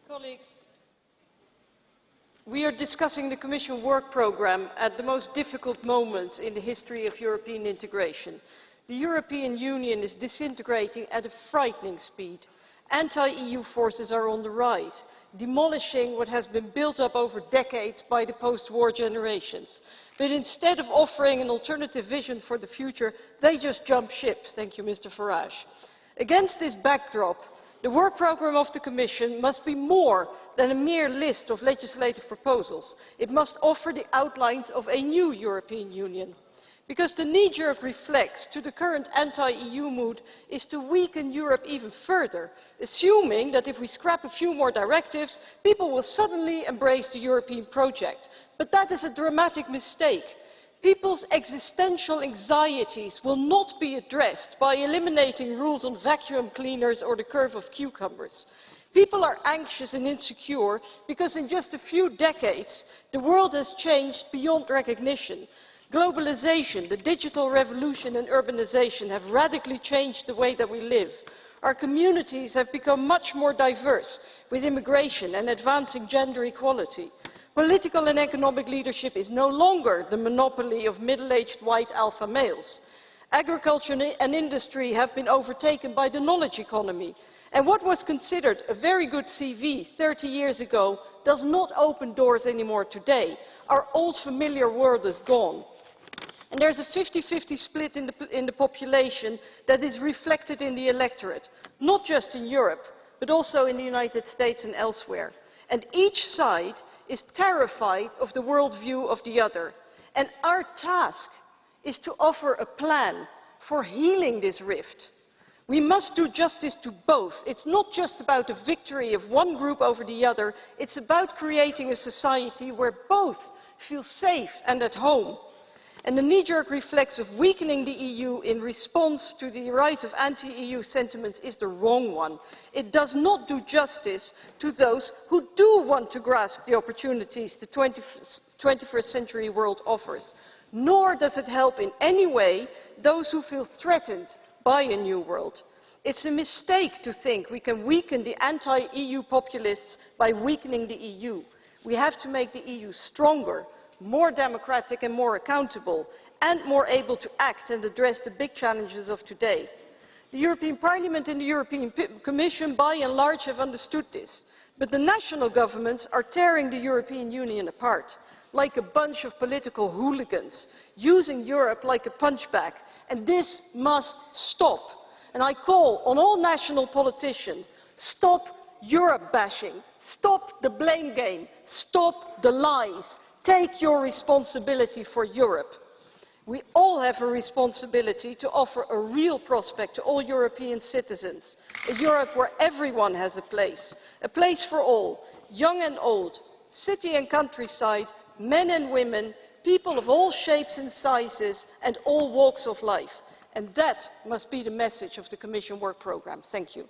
Colleagues, we are discussing the Commission work programme at the most difficult moment in the history of European integration. The European Union is disintegrating at a frightening speed. Anti-EU forces are on the rise, demolishing what has been built up over decades by the post-war generations. But instead of offering an alternative vision for the future, they just jump ship. Thank you, Mr. Farage. Against this backdrop, the work programme of the Commission must be more than a mere list of legislative proposals. It must offer the outlines of a new European Union. Because the knee-jerk reflex to the current anti-EU mood is to weaken Europe even further, assuming that if we scrap a few more directives, people will suddenly embrace the European project. But that is a dramatic mistake. People's existential anxieties will not be addressed by eliminating rules on vacuum cleaners or the curve of cucumbers. People are anxious and insecure because in just a few decades the world has changed beyond recognition. Globalization, the digital revolution and urbanization have radically changed the way that we live. Our communities have become much more diverse, with immigration and advancing gender equality. Political and economic leadership is no longer the monopoly of middle-aged white alpha males. Agriculture and industry have been overtaken by the knowledge economy. And what was considered a very good CV 30 years ago does not open doors anymore today. Our old familiar world is gone. And there's a 50-50 split in the population that is reflected in the electorate, not just in Europe, but also in the United States and elsewhere. And each side is terrified of the worldview of the other. And our task is to offer a plan for healing this rift. We must do justice to both. It's not just about the victory of one group over the other, it's about creating a society where both feel safe and at home. And the knee-jerk reflex of weakening the EU in response to the rise of anti-EU sentiments is the wrong one. It does not do justice to those who do want to grasp the opportunities the 21st century world offers, nor does it help in any way those who feel threatened by a new world. It's a mistake to think we can weaken the anti-EU populists by weakening the EU. We have to make the EU stronger, more democratic and more accountable, and more able to act and address the big challenges of today. The European Parliament and the European Commission by and large have understood this, but the national governments are tearing the European Union apart, like a bunch of political hooligans, using Europe like a punchbag, and this must stop. And I call on all national politicians, stop Europe bashing, stop the blame game, stop the lies. Take your responsibility for Europe. We all have a responsibility to offer a real prospect to all European citizens, a Europe where everyone has a place for all, young and old, city and countryside, men and women, people of all shapes and sizes and all walks of life. And that must be the message of the Commission work programme. Thank you.